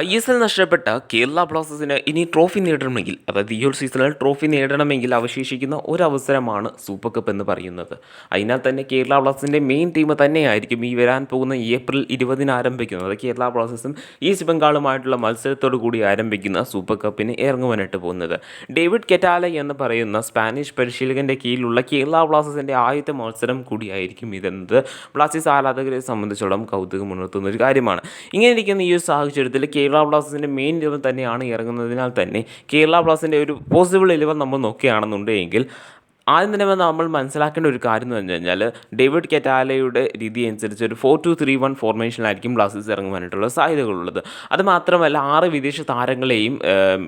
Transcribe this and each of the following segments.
ISL നഷ്ടപ്പെട്ട കേരള ബ്ലാസ്റ്റേഴ്സിന് ഇനി ട്രോഫി നേടണമെങ്കിൽ, അതായത് ഈ ഒരു സീസണിൽ ട്രോഫി നേടണമെങ്കിൽ അവശേഷിക്കുന്ന ഒരവസരമാണ് സൂപ്പർ കപ്പ് എന്ന് പറയുന്നത്. അതിനാൽ തന്നെ കേരള ബ്ലാസ്റ്റേഴ്സിൻ്റെ മെയിൻ ടീം തന്നെയായിരിക്കും ഈ വരാൻ പോകുന്ന ഏപ്രിൽ 20-ന് ആരംഭിക്കുന്നത്. കേരള ബ്ലാസ്റ്റേഴ്സും ഈസ്റ്റ് ബംഗാളുമായിട്ടുള്ള മത്സരത്തോടു കൂടി ആരംഭിക്കുന്ന സൂപ്പർ കപ്പിന് ഇറങ്ങുവാനായിട്ട് പോകുന്നത്. ഡേവിഡ് കെറ്റാല എന്ന് പറയുന്ന സ്പാനിഷ് പരിശീലകൻ്റെ കീഴിലുള്ള കേരള ബ്ലാസ്റ്റേഴ്സിൻ്റെ ആദ്യത്തെ മത്സരം കൂടിയായിരിക്കും ഇതെന്നത് ബ്ലാസ്റ്റേഴ്സ് ആരാധകരെ സംബന്ധിച്ചോളം കൗതുകമുണർത്തുന്ന ഒരു കാര്യമാണ്. ഇങ്ങനെ ഇരിക്കുന്ന ഈ ഒരു സാഹചര്യത്തിൽ കേരള ബ്ലാസ്റ്റേഴ്സിൻ്റെ മെയിൻ 11 തന്നെയാണ് ഇറങ്ങുന്നതിനാൽ തന്നെ കേരള ബ്ലാസ്റ്റേഴ്സിൻ്റെ ഒരു പോസിബിൾ 11 നമ്മൾ നോക്കുകയാണെന്നുണ്ടെങ്കിൽ ആദ്യം തന്നെ നമ്മൾ മനസ്സിലാക്കേണ്ട ഒരു കാര്യം എന്ന് പറഞ്ഞു കഴിഞ്ഞാൽ, ഡേവിഡ് കെറ്റാലയുടെ രീതി അനുസരിച്ച് ഒരു 4-2-3-1 ഫോർമേഷനിലായിരിക്കും ബ്ലാസ്റ്റേഴ്സ് ഇറങ്ങുവാനായിട്ടുള്ള സാധ്യതകളുള്ളത്. അതുമാത്രമല്ല 6 വിദേശ താരങ്ങളെയും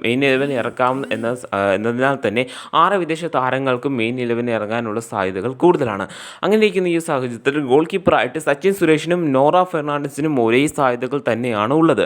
മെയിൻ 11 ഇറക്കാം എന്നതിനാൽ തന്നെ 6 വിദേശ താരങ്ങൾക്കും മെയിൻ 11 ഇറങ്ങാനുള്ള സാധ്യതകൾ കൂടുതലാണ്. അങ്ങനെ ഇരിക്കുന്ന ഈ സാഹചര്യത്തിൽ ഗോൾ കീപ്പറായിട്ട് സച്ചിൻ സുരേഷിനും നോറ ഫെർണാണ്ടസിനും ഒരേ സാധ്യതകൾ തന്നെയാണ് ഉള്ളത്.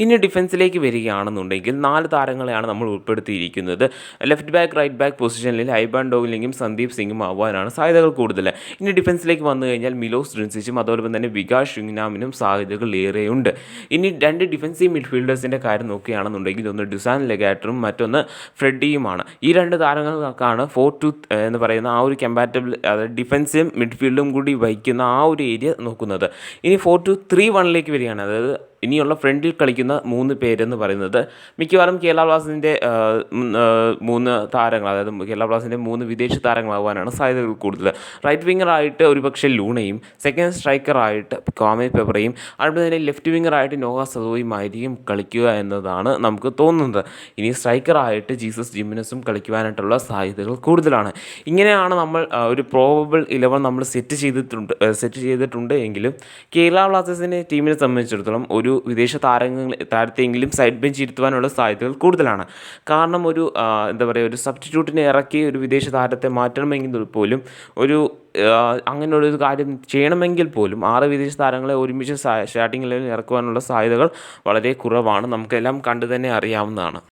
ഇനി ഡിഫൻസിലേക്ക് വരികയാണെന്നുണ്ടെങ്കിൽ 4 താരങ്ങളെയാണ് നമ്മൾ ഉൾപ്പെടുത്തിയിരിക്കുന്നത്. ലെഫ്റ്റ് ബാക്ക്, റൈറ്റ് ബാക്ക് പൊസിഷനിൽ ഐബാൻ ഡോഗിലിംഗും സന്ദീപ് സിംഗും ആവാനാണ് സാധ്യതകൾ കൂടുതൽ. ഇനി ഡിഫൻസിലേക്ക് വന്നു കഴിഞ്ഞാൽ മിലോസ് ഡ്രിൻസിച്ചും അതോടൊപ്പം തന്നെ വികാസ് ഷ്രിങ്നാമിനും സാധ്യതകൾ ഏറെയുണ്ട്. ഇനി 2 ഡിഫൻസീവ് മിഡ്ഫീൽഡേഴ്സിൻ്റെ കാര്യം നോക്കുകയാണെന്നുണ്ടെങ്കിൽ ഒന്ന് ഡുസാൻ ലെഗാറ്ററും മറ്റൊന്ന് ഫ്രെഡിയുമാണ്. ഈ 2 താരങ്ങൾക്കാണ് 4-2 എന്ന് പറയുന്ന ആ ഒരു കമ്പാറ്റബിൾ, അതായത് ഡിഫൻസും മിഡ്ഫീൽഡും കൂടി വഹിക്കുന്ന ആ ഒരു ഏരിയ നോക്കുന്നത്. ഇനി 4-2-3-1ലേക്ക് വരികയാണ്. അതായത് ഇനിയുള്ള ഫ്രണ്ടിൽ കളിക്കുന്ന 3 പേരെന്ന് പറയുന്നത് മിക്കവാറും കേരള ബ്ലാസ്റ്റേഴ്സിൻ്റെ 3 താരങ്ങൾ, അതായത് കേരള ബ്ലാസ്റ്റേഴ്സിൻ്റെ 3 വിദേശ താരങ്ങളാവാനാണ് സാധ്യതകൾ കൂടുതൽ. റൈറ്റ് വിങ്ങറായിട്ട് ഒരുപക്ഷെ ലൂണയും, സെക്കൻഡ് സ്ട്രൈക്കറായിട്ട് ക്വാമെ പെപ്രയും, അതുപോലെ തന്നെ ലെഫ്റ്റ് വിങ്ങറായിട്ട് നോഹ സദോയുമായിരിക്കും കളിക്കുക എന്നതാണ് നമുക്ക് തോന്നുന്നത്. ഇനി സ്ട്രൈക്കറായിട്ട് ജീസസ് ജിമിനസും കളിക്കുവാനായിട്ടുള്ള സാധ്യതകൾ കൂടുതലാണ്. ഇങ്ങനെയാണ് നമ്മൾ ഒരു പ്രോബബിൾ 11 നമ്മൾ സെറ്റ് ചെയ്തിട്ടുണ്ട് എങ്കിലും കേരള ബ്ലാസ്റ്റേഴ്സിൻ്റെ ടീമിനെ സംബന്ധിച്ചിടത്തോളം ഒരു വിദേശ താരത്തെയെങ്കിലും സൈഡ് ബെഞ്ച് ഇരുത്തുവാനുള്ള സാധ്യതകൾ കൂടുതലാണ്. കാരണം ഒരു ഒരു സബ്സ്റ്റിറ്റ്യൂട്ടിനെ ഇറക്കി ഒരു വിദേശ താരത്തെ മാറ്റണമെങ്കിൽ പോലും അങ്ങനെയുള്ളൊരു കാര്യം ചെയ്യണമെങ്കിൽ പോലും 6 വിദേശ താരങ്ങളെ ഒരുമിച്ച് സ്റ്റാർട്ടിംഗ് ലെവലിൽ ഇറക്കുവാനുള്ള സാധ്യതകൾ വളരെ കുറവാണ്. നമുക്കെല്ലാം കണ്ടു തന്നെ അറിയാവുന്നതാണ്.